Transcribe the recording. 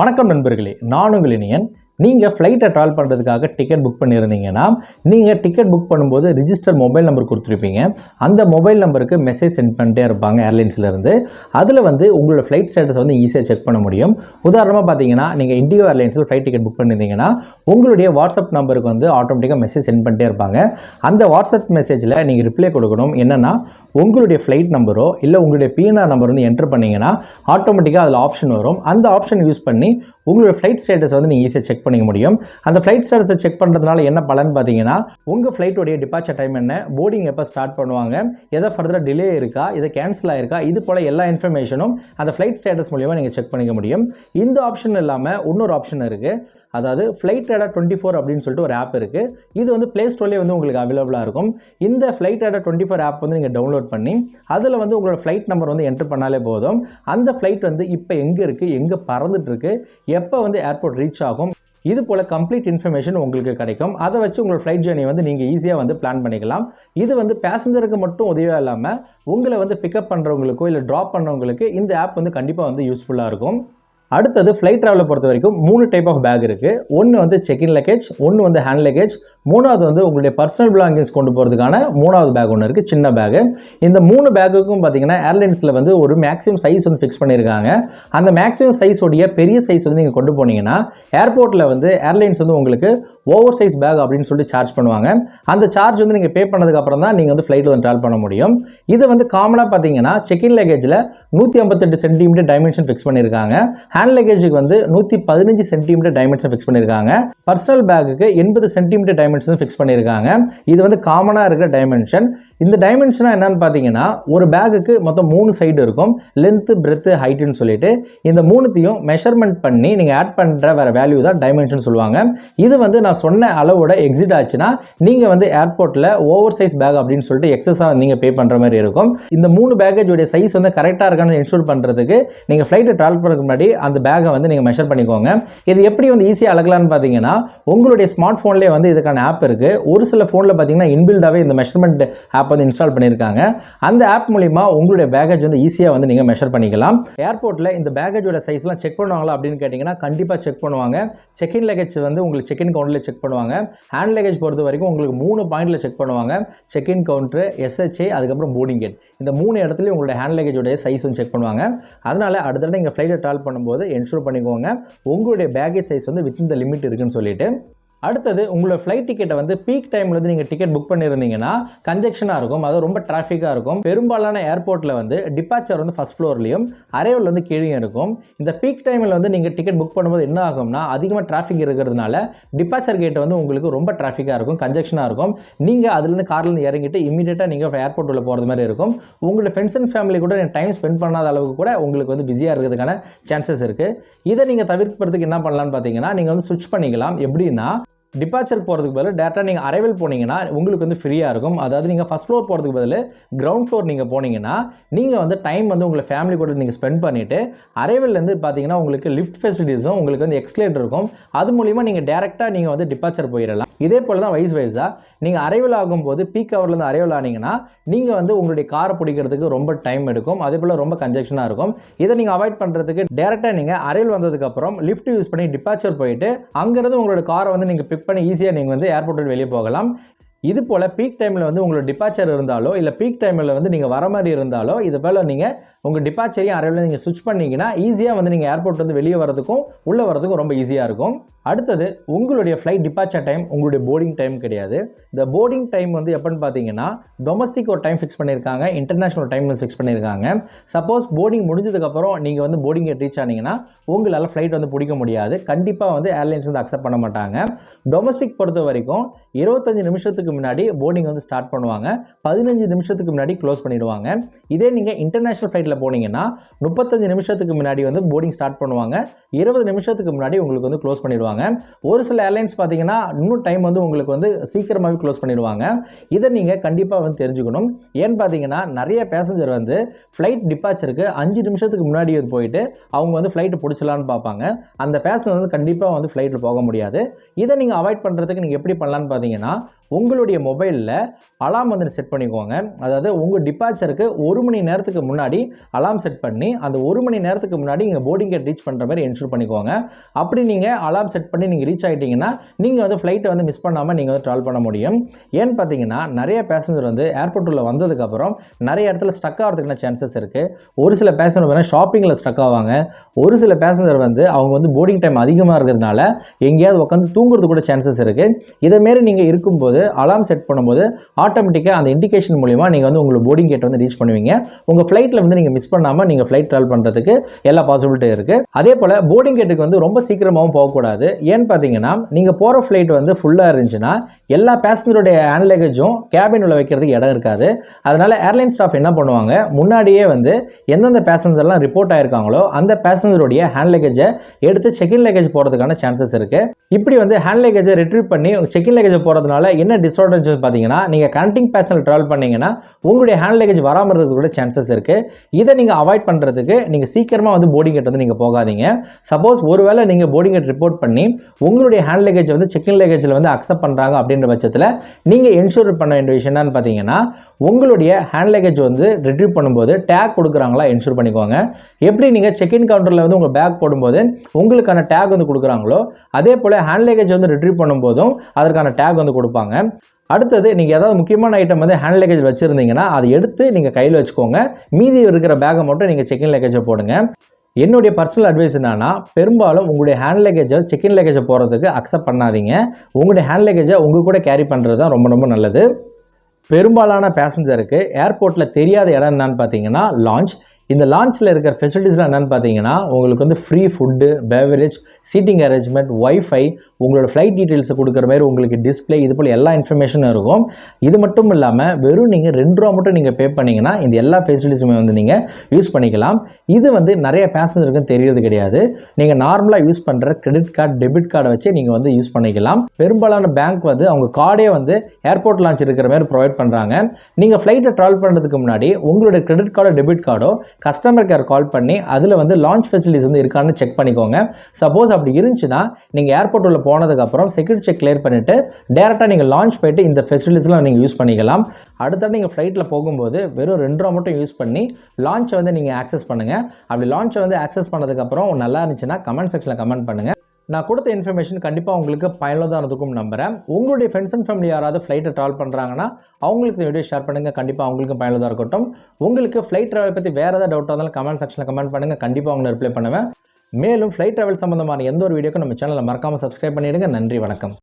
வணக்கம் நண்பர்களே, நான் உங்கள் இனியன். நீங்கள் ஃப்ளைட்டை ட்ராவல் பண்ணுறதுக்காக டிக்கெட் புக் பண்ணியிருந்தீங்கன்னா, நீங்கள் டிக்கெட் புக் பண்ணும்போது ரிஜிஸ்டர் மொபைல் நம்பர் கொடுத்துருப்பீங்க. அந்த மொபைல் நம்பருக்கு மெசேஜ் சென்ட் பண்ணிட்டே இருப்பாங்க ஏர்லைன்ஸ்லேருந்து. அதில் வந்து உங்களோட ஃப்ளைட் ஸ்டேட்டஸ் வந்து ஈஸியாக செக் பண்ண முடியும். உதாரணமாக பார்த்தீங்கன்னா, நீங்கள் இண்டிகோ ஏர்லைன்ஸில் ஃப்ளைட் டிக்கெட் புக் பண்ணியிருந்தீங்கன்னா, உங்களுடைய வாட்ஸ்அப் நம்பருக்கு வந்து ஆட்டோமேட்டிக்காக மெசேஜ் சென்ட் பண்ணிட்டே இருப்பாங்க. அந்த வாட்ஸ்அப் மெசேஜில் நீங்கள் ரிப்ளை கொடுக்கணும். என்னென்னா, உங்களுடைய ஃப்ளைட் நம்பரோ இல்லை உங்களுடைய பிஎன்ஆர் நம்பர் வந்து என்டர் பண்ணிங்கன்னா ஆட்டோமேட்டிக்காக அதில் ஆப்ஷன் வரும். அந்த ஆப்ஷன் யூஸ் பண்ணி உங்களோட ஃப்ளைட் ஸ்டேட்டஸ் வந்து நீங்கள் ஈஸியாக செக் பண்ணிக்க முடியும். அந்த ஃப்ளைட் ஸ்டேட்டஸை செக் பண்ணுறதுனால என்ன பலன் பார்த்தீங்கன்னா, உங்கள் ஃப்ளைட்டோடைய டிபார்ச்சர் டைம் என்ன, போர்டிங் எப்போ ஸ்டார்ட் பண்ணுவாங்க, எதை ஃபர்தராக டிலே இருக்கா, எதை கேன்சல் ஆயிருக்கா, இது போல் எல்லா இன்ஃபர்மேஷனும் அந்த ஃப்ளைட் ஸ்டேட்டஸ் மூலியமாக நீங்கள் செக் பண்ணிக்க முடியும். இந்த ஆப்ஷன் இல்லாமல் இன்னொரு ஆப்ஷன் இருக்குது. அதாவது ஃப்ளைட் ரேடார் 24 அப்படின்னு சொல்லிட்டு ஒரு ஆப் இருக்குது. இது வந்து ப்ளே ஸ்டோர்லேயே வந்து உங்களுக்கு அவைலபிளாக இருக்கும். இந்த ஃப்ளைட் ரேடார் 24 ஆப் வந்து நீங்கள் டவுன்லோட் பண்ணி அதில் வந்து உங்களோட ஃப்ளைட் நம்பர் வந்து என்டர் பண்ணாலே போதும். அந்த ஃப்ளைட் வந்து இப்போ எங்கே இருக்குது, எங்கே பறந்துட்டுருக்கு, எப்போ வந்து ஏர்போர்ட் ரீச் ஆகும், இது போல் கம்ப்ளீட் இன்ஃபர்மேஷன் உங்களுக்கு கிடைக்கும். அதை வச்சு உங்களோட ஃப்ளைட் ஜேர்னி வந்து நீங்கள் ஈஸியாக வந்து பிளான் பண்ணிக்கலாம். இது வந்து பேசஞ்சருக்கு மட்டும் உதவியாக இல்லாமல் உங்களை வந்து பிக்கப் பண்ணுறவங்களுக்கோ இல்லை ட்ராப் பண்ணுறவங்களுக்கு இந்த ஆப் வந்து கண்டிப்பாக வந்து யூஸ்ஃபுல்லாக இருக்கும். அடுத்தது ஃப்ளைட் ட்ராவலை பொறுத்த வரைக்கும் 3 டைப் ஆஃப் பேக் இருக்குது. ஒன்று வந்து செக்இன் லக்கேஜ், ஒன்று வந்து ஹேண்ட் லக்கேஜ், மூணாவது வந்து உங்களுடைய பர்சனல் பிலாங்கிங்ஸ் கொண்டு போகிறதுக்கான 3வது பேக் ஒன்று இருக்குது, சின்ன பேகு. இந்த 3 பேக்குக்கும் பார்த்தீங்கன்னா ஏர்லைன்ஸில் வந்து ஒரு மேக்ஸிமம் சைஸ் வந்து ஃபிக்ஸ் பண்ணியிருக்காங்க. அந்த மேக்ஸிமம் சைஸோடைய பெரிய சைஸ் வந்து நீங்கள் கொண்டு போனீங்கன்னா ஏர்போர்ட்டில் வந்து ஏர்லைன்ஸ் வந்து உங்களுக்கு ஓவர் சைஸ் பேக் அப்படின்னு சொல்லிட்டு சார்ஜ் பண்ணுவாங்க. அந்த சார்ஜ் வந்து நீங்கள் பே பண்ணதுக்கப்புறம் தான் நீங்கள் வந்து ஃப்ளைட்டில் வந்து ட்ராவல் பண்ண முடியும். இது வந்து காமனாக பார்த்தீங்கன்னா செக்இன் லக்கேஜில் 158 சென்டிமீட்டர் டைமென்ஷன் ஃபிக்ஸ் பண்ணியிருக்காங்க. ஹேண்ட் லக்கேஜுக்கு வந்து 115 சென்டிமீட்டர் டைமென்ஷன் ஃபிக்ஸ் பண்ணியிருக்காங்க. பர்சனல் பேக்குக்கு 80 சென்டிமீட்டர் டைமென்ஷன் ஃபிக்ஸ் பண்ணியிருக்காங்க. இது வந்து காமனாக இருக்கிற டைமென்ஷன். இந்த டைமென்ஷனாக என்னன்னு பார்த்தீங்கன்னா, ஒரு பேக்குக்கு மொத்தம் 3 சைடு இருக்கும், லென்த்து, பிரெத்து, ஹைட்டுன்னு சொல்லிட்டு. இந்த 3த்தையும் மெஷர்மெண்ட் பண்ணி நீங்கள் ஆட் பண்ணுற வேறு வேல்யூ தான் டைமென்ஷன் சொல்லுவாங்க. இது வந்து நான் சொன்ன அளவோட எக்ஸிட் ஆச்சுன்னா நீங்கள் வந்து ஏர்போர்ட்டில் ஓவர் சைஸ் பேக் அப்படின்னு சொல்லிட்டு எக்ஸஸாக நீங்கள் பே பண்ணுற மாதிரி இருக்கும். இந்த 3 பேக்கேஜோடைய சைஸ் வந்து கரெக்டாக இருக்கான்னு என்ஷூர் பண்ணுறதுக்கு நீங்கள் ஃப்ளைட்டை ட்ராவல் பண்ணுறதுக்கு முன்னாடி அந்த பேக்கை வந்து நீங்கள் மெஷர் பண்ணிக்கோங்க. இது எப்படி வந்து ஈஸியாக அழகலான்னு பார்த்தீங்கன்னா, உங்களுடைய ஸ்மார்ட் ஃபோன்லேயே வந்து இதுக்கான ஆப் இருக்குது. ஒரு சில ஃபோனில் பார்த்தீங்கன்னா இன்பில்டாகவே இந்த மெஷர்மெண்ட் ஆப் வந்து இன்ஸ்டால் பண்ணியிருக்காங்க. அந்த ஆப் மூலிமா உங்களுடைய பேக்கேஜ் வந்து ஈஸியாக வந்து நீங்கள் மெஷர் பண்ணிக்கலாம். ஏர்போர்ட்டில் இந்த பேக்கேஜோட சைஸ்லாம் செக் பண்ணுவாங்களா அப்படின்னு கேட்டிங்கன்னா கண்டிப்பாக செக் பண்ணுவாங்க. செக்இன் லக்கேஜ் வந்து உங்களுக்கு செக்இன் கவுண்டரில் செக் பண்ணுவாங்க. ஹேண்ட் லக்கேஜ் பொறுத்த வரைக்கும் உங்களுக்கு 3 பாயிண்டில் செக் பண்ணுவாங்க. செக்இன் கவுண்டர், எஸ்ஹெச்ஏ, அதுக்கப்புறம் போர்டிங் கேட். இந்த 3 இடத்துலையும் உங்களுடைய ஹேண்ட் லக்கேஜோடைய சைஸ் வந்து செக் பண்ணுவாங்க. அதனால் அடுத்த நீங்கள் ஃப்ளைட்டை ட்ராவல் பண்ணும்போது என்ஷூர் பண்ணிக்கோங்க உங்களுடைய பேக்கேஜ் சைஸ் வந்து வித்தின் த லிமிட் இருக்குன்னு சொல்லிட்டு. அடுத்தது உங்களோட ஃப்ளைட் டிக்கெட்டை வந்து பீக் டைமில் வந்து நீங்கள் டிக்கெட் புக் பண்ணியிருந்தீங்கன்னா கன்ஜெக்ஷனாக இருக்கும், அது ரொம்ப டிராஃபிக்காக இருக்கும். பெரும்பாலான ஏர்போர்ட்டில் வந்து டிபார்ச்சர் வந்து ஃபஸ்ட் ஃப்ளோர்லையும் அரைவல் வந்து கீழே இருக்கும். இந்த பீக் டைமில் வந்து நீங்கள் டிக்கெட் புக் பண்ணும்போது என்ன ஆகும்னா, அதிகமாக டிராஃபிக் இருக்கிறதுனால டிபார்ச்சர் கேட் வந்து உங்களுக்கு ரொம்ப டிராஃபிக்காக இருக்கும், கன்ஜெக்ஷனாக இருக்கும். நீங்கள் அதுலேருந்து கார்லேருந்து இறங்கிட்டு இமீடியட்டாக நீங்கள் ஏர்போர்ட் உள்ள போகிறது மாதிரி இருக்கும். உங்களோட ஃப்ரெண்ட்ஸ் அண்ட் ஃபேமிலி கூட டைம் ஸ்பெண்ட் பண்ணாத அளவுக்கு கூட உங்களுக்கு வந்து பிஸியாக இருக்கிறதுக்கான சான்சஸ் இருக்குது. இதை நீங்கள் தவிர்க்கிறதுக்கு என்ன பண்ணலான்னு பார்த்தீங்கன்னா, நீங்கள் வந்து ஸ்விட்ச் பண்ணிக்கலாம். எப்படின்னா, டிபார்ச்சர் போகிறதுக்கு பதில் டேரெக்டாக நீங்கள் அரைவல் போனீங்கன்னா உங்களுக்கு வந்து ஃப்ரீயாக இருக்கும். அதாவது நீங்கள் ஃபஸ்ட் ஃப்ளோர் போகிறதுக்கு பதில் கிரவுண்ட் ஃப்ளோர் நீங்கள் போனீங்கன்னா நீங்கள் வந்து டைம் வந்து உங்களை ஃபேமிலி கூட நீங்கள் ஸ்பெண்ட் பண்ணிவிட்டு அரைவல்லேருந்து பார்த்தீங்கன்னா உங்களுக்கு லிஃப்ட் ஃபெசிலிட்டிஸும் உங்களுக்கு வந்து எக்ஸ்கலேட்டர் இருக்கும். அது மூலிமா நீங்கள் டேரெக்டாக நீங்கள் வந்து டிபார்ச்சர் போயிடலாம். இதே போல் தான் வைஸாக நீங்கள் அரைவல் ஆகும்போது பீக் ஹவர்லேருந்து அரைவல் ஆனீங்கன்னா நீங்கள் வந்து உங்களுடைய காரை பிடிக்கிறதுக்கு ரொம்ப டைம் எடுக்கும். அதே போல் ரொம்ப கன்ஜெக்ஷனாக இருக்கும். இதை நீங்கள் அவாய்ட் பண்ணுறதுக்கு டேரெக்டாக நீங்கள் அரைவல் வந்ததுக்கப்புறம் லிஃப்ட் யூஸ் பண்ணி டிபார்ச்சர் போயிட்டு அங்கேருந்து உங்களோட காரை வந்து நீங்கள் பிக் பண்ணி ஈஸியாக நீங்கள் வந்து ஏர்போர்ட்டில் வெளியே போகலாம். இது போல் பீக் டைமில் வந்து உங்களோட டிபார்ச்சர் இருந்தாலோ இல்லை பீக் டைமில் வந்து நீங்கள் வர மாதிரி இருந்தாலோ இது போல் நீங்கள் உங்கள் டிபார்ச்சரையும் அரைவலில் நீங்கள் ஸ்விட்ச் பண்ணிங்கன்னா ஈஸியாக வந்து நீங்கள் ஏர்போர்ட் வந்து வெளியே வரதுக்கும் உள்ளே வரதுக்கும் ரொம்ப ஈஸியாக இருக்கும். அடுத்தது உங்களுடைய ஃப்ளைட் டிபார்ச்சர் டைம் உங்களுடைய போர்டிங் டைம் கிடையாது. இந்த போர்டிங் டைம் வந்து எப்போன்னு பார்த்தீங்கன்னா, டொமஸ்டிக் ஒரு டைம் ஃபிக்ஸ் பண்ணியிருக்காங்க, இன்டர்நேஷனல் டைம் ஃபிக்ஸ் பண்ணியிருக்காங்க. சப்போஸ் போர்டிங் முடிஞ்சதுக்கப்புறம் நீங்கள் வந்து போர்டிங் கேட் ரீச் ஆனீங்கன்னா உங்களால் ஃப்ளைட் வந்து பிடிக்க முடியாது. கண்டிப்பாக வந்து ஏர்லைன்ஸ் வந்து அக்செப்ட் பண்ண மாட்டாங்க. டொமஸ்டிக் பொறுத்த வரைக்கும் 25 நிமிஷத்துக்கு முன்னாடி போர்டிங் வந்து ஸ்டார்ட் பண்ணுவாங்க, 15 நிமிஷத்துக்கு முன்னாடி க்ளோஸ் பண்ணிடுவாங்க. இதே நீங்கள் இன்டர்நேஷனல் ஃப்ளைட்டில் போனீங்கன்னா 35 நிமிஷத்துக்கு முன்னாடி வந்து போர்டிங் ஸ்டார்ட் பண்ணுவாங்க, 20 நிமிஷத்துக்கு முன்னாடி உங்களுக்கு வந்து க்ளோஸ் பண்ணிடுவாங்க. ஒரு சில ஏர்லைன்ஸ் பார்த்தீங்கன்னா இன்னும் டைம் வந்து உங்களுக்கு வந்து சீக்கிரமாகவே க்ளோஸ் பண்ணிடுவாங்க. இதை நீங்கள் கண்டிப்பாக வந்து தெரிஞ்சுக்கணும். ஏன்னு பார்த்தீங்கன்னா நிறைய பேசஞ்சர் வந்து ஃப்ளைட் டிபார்ச்சருக்கு 5 நிமிஷத்துக்கு முன்னாடி போயிட்டு அவங்க வந்து ஃப்ளைட்டை பிடிச்சலான்னு பார்ப்பாங்க. அந்த பேசஞ்சர் வந்து கண்டிப்பாக வந்து ஃப்ளைட்டில் போக முடியாது. இதை நீங்கள் அவாய்ட் பண்ணுறதுக்கு நீங்கள் எப்படி பண்ணலான்னு பார்த்தீங்கன்னா, உங்களுடைய மொபைலில் அலாம் வந்து செட் பண்ணிக்கோங்க. அதாவது உங்கள் டிபார்ச்சருக்கு 1 மணி நேரத்துக்கு முன்னாடி அலாம் செட் பண்ணி அந்த 1 மணி நேரத்துக்கு முன்னாடி நீங்கள் போர்டிங் கேட் ரீச் பண்ணுற மாதிரி என்ஷூர் பண்ணிக்கோங்க. அப்படி நீங்கள் அலாம் செட் பண்ணி நீங்கள் ரீச் ஆகிட்டீங்கன்னா நீங்கள் வந்து ஃப்ளைட்டை வந்து மிஸ் பண்ணாமல் நீங்கள் வந்து ட்ராவல் பண்ண முடியும். ஏன்னு பார்த்தீங்கன்னா நிறைய பேசஞ்சர் வந்து ஏர்போர்ட் உள்ள வந்ததுக்கப்புறம் நிறைய இடத்துல ஸ்டக் ஆகிறதுக்கான சான்சஸ் இருக்குது. ஒரு சில பேசஞ்சர் வந்து ஷாப்பிங்கில் ஸ்டக் ஆவாங்க. ஒரு சில பேசஞ்சர் வந்து அவங்க வந்து போர்டிங் டைம் அதிகமாக இருக்கிறதுனால எங்கேயாவது உட்காந்து தூங்குறது கூட சான்சஸ் இருக்குது. இதேமாரி நீங்கள் இருக்கும்போது அலாம் செட் பண்ணும்போது ஆட்டோமேட்டிக்காக அந்த இண்டிகேஷன் மூலிமா நீங்கள் வந்து உங்களோட போர்டிங் கேட் வந்து ரீச் பண்ணுவீங்க. உங்கள் ஃப்ளைட்டில் வந்து நீங்கள் மிஸ் பண்ணாமல் நீங்கள் ஃப்ளைட் ட்ராவல் பண்ணுறதுக்கு எல்லா பாசிபிலிட்டி இருக்குது. அதே போல் போர்டிங் கேட்டுக்கு வந்து ரொம்ப சீக்கிரமாகவும் போகக்கூடாது. ஏன்னு பார்த்தீங்கன்னா நீங்கள் போகிற ஃப்ளைட் வந்து ஃபுல்லாக இருந்துச்சுன்னா எல்லா பேசஞ்சருடைய ஹேண்ட் லக்கேஜும் கேபின் உள்ள வைக்கிறதுக்கு இடம் இருக்காது. அதனால் ஏர்லைன் ஸ்டாஃப் என்ன பண்ணுவாங்க, முன்னாடியே வந்து எந்தெந்த பேசஞ்சர்லாம் ரிப்போர்ட் ஆயிருக்காங்களோ அந்த பேசஞ்சருடைய ஹேண்ட் லக்கேஜை எடுத்து செக்இன் லக்கேஜ் போகிறதுக்கான சான்சஸ் இருக்குது. இப்படி வந்து ஹேண்ட் லக்கேஜை ரிட்ரீவ் பண்ணி செக்இன் லக்கேஜை போகிறதுனால என்ன டிஸ்அட்வான்டேஜ் பார்த்தீங்கன்னா, நீங்கள் கனெக்டிங் பேசஞ்சர் ட்ராவல் பண்ணீங்கன்னா உங்களுடைய ஹேண்ட் லக்கேஜ் வராமல் இருக்கிறது கூட சான்சஸ் இருக்குது. இதை நீங்கள் அவாய்ட் பண்ணுறதுக்கு நீங்கள் சீக்கிரமாக வந்து போர்டிங் கேட் வந்து நீங்கள் போகாதீங்க. சப்போஸ் ஒருவேளை நீங்கள் போர்டிங் கேட் ரிப்போர்ட் பண்ணி உங்களுடைய ஹேண்ட் லக்கேஜ் வந்து செக்இன் லக்கேஜில் வந்து அக்செப்ட் பண்ணுறாங்க அப்படின்ற பட்சத்தில் நீங்கள் என்ஷூர் பண்ண வேண்டிய விஷயம் என்னன்னு பார்த்தீங்கன்னா, உங்களுடைய ஹேண்ட் லக்கேஜ் வந்து ரிட்ரீவ் பண்ணும்போது டேக் கொடுக்குறாங்களா என்ஷூர் பண்ணிக்கோங்க. எப்படி நீங்கள் செக்இன் கவுண்டரில் வந்து உங்கள் பேக் போடும்போது உங்களுக்கான டேக் வந்து கொடுக்குறாங்களோ அதே போல் ஹேண்ட் லக்கேஜ் வந்து ரிட்ரீவ் பண்ணும்போதும் அதற்கான டேக் வந்து கொடுப்பாங்க. அடுத்தது நீங்கள் ஏதாவது முக்கியமான ஐட்டம் வந்து ஹேண்ட் லக்கேஜ் வச்சுருந்தீங்கன்னா அதை எடுத்து நீங்கள் கையில் வச்சுக்கோங்க. மீதி இருக்கிற பேக்கை மட்டும் நீங்கள் செக்இன் லக்கேஜை போடுங்க. என்னுடைய பர்சனல் அட்வைஸ் என்னன்னா, பெரும்பாலும் உங்களுடைய ஹேண்ட் லக்கேஜை செக்இன் லக்கேஜை போகிறதுக்கு அக்செப்ட் பண்ணாதீங்க. உங்களுடைய ஹேண்ட் லக்கேஜை உங்கள் கூட கேரி பண்ணுறது தான் ரொம்ப ரொம்ப நல்லது. பெரும்பாலான பேசஞ்சருக்கு ஏர்போர்ட்டில் தெரியாத இடம் என்னன்னு பார்த்தீங்கன்னா லான்ச். இந்த லான்ச்சில் இருக்கிற ஃபெசிலிட்டிஸ்லாம் என்னென்னு பார்த்தீங்கன்னா, உங்களுக்கு வந்து free food, beverage, seating arrangement, WiFi, உங்களோட ஃப்ளைட் டீட்டெயில்ஸை கொடுக்குற மாதிரி உங்களுக்கு டிஸ்பிளே, இது போல் எல்லா இன்ஃபர்மேஷனும் இருக்கும். இது மட்டும் இல்லாமல் வெறும் நீங்கள் ₹2 மட்டும் நீங்கள் பே பண்ணிங்கன்னா இந்த எல்லா ஃபெசிலிட்டிஸுமே வந்து நீங்கள் யூஸ் பண்ணிக்கலாம். இது வந்து நிறைய பேசஞ்சருக்கும் தெரியறது கிடையாது. நீங்கள் நார்மலாக யூஸ் பண்ணுற கிரெடிட் கார்டு, டெபிட் கார்டை வச்சு நீங்கள் வந்து யூஸ் பண்ணிக்கலாம். பெரும்பாலான பேங்க் வந்து அவங்க கார்டே வந்து ஏர்போர்ட் லான்ச் இருக்கிற மாதிரி ப்ரொவைட் பண்ணுறாங்க. நீங்கள் ஃப்ளைட்டை ட்ராவல் பண்ணுறதுக்கு முன்னாடி உங்களோட கிரெடிட் கார்டோ டெபிட் கார்டோ கஸ்டமர் கேர் கால் பண்ணி அதில் வந்து லான்ச் ஃபெசிலிட்டிஸ் வந்து இருக்கான்னு செக் பண்ணிக்கோங்க. சப்போஸ் அப்படி இருந்துச்சுன்னா நீங்கள் ஏர்போர்ட் உள்ள போனதுக்கப்புறம் செக்யூரிட்டி செக் கிளியர் பண்ணிவிட்டு டேரெக்டாக நீங்கள் லான்ச் போய்ட்டு இந்த ஃபெசிலிட்டிஸ்லாம் நீங்கள் யூஸ் பண்ணிக்கலாம். அடுத்தது நீங்கள் ஃப்ளைட்டில் போகும்போது வெறும் ₹2 மட்டும் யூஸ் பண்ணி லான்ச்சை வந்து நீங்கள் ஆக்சஸ் பண்ணுங்கள். அப்படி லான்ச்சை வந்து ஆக்சஸ் பண்ணதுக்கப்புறம் நல்லா இருந்துச்சுன்னா கமெண்ட் செக்ஷனில் கமெண்ட் பண்ணுங்கள். நான் கொடுத்த இன்ஃபர்மேஷன் கண்டிப்பாக உங்களுக்கு பயனுள்ளதாக இருந்திருக்கும் நம்புகிறேன். உங்களுடைய ஃப்ரெண்ட்ஸ் அண்ட் ஃபேமிலி யாராவது ஃப்ளைட்டை ட்ராவல் பண்ணுறாங்கன்னா அவங்களுக்கு இந்த வீடியோ ஷேர் பண்ணுங்கள். கண்டிப்பாக அவங்களுக்கு பயனுள்ளதாக இருக்கட்டும். உங்களுக்கு ஃப்ளைட் ட்ராவல் பற்றி வேறு ஏதாவது டவுட்டாக இருந்தாலும் கமெண்ட் செக்ஷனில் கமெண்ட் பண்ணுங்கள். கண்டிப்பாக அவங்க ரிப்ளை பண்ணுவேன். மேலும் ஃப்ளைட் ட்ராவல் சம்பந்தமான எந்த ஒரு வீடியோக்கும் நம்ம சேனலை மறக்காமல் சப்ஸ்கிரைப் பண்ணிவிடுங்க. நன்றி, வணக்கம்.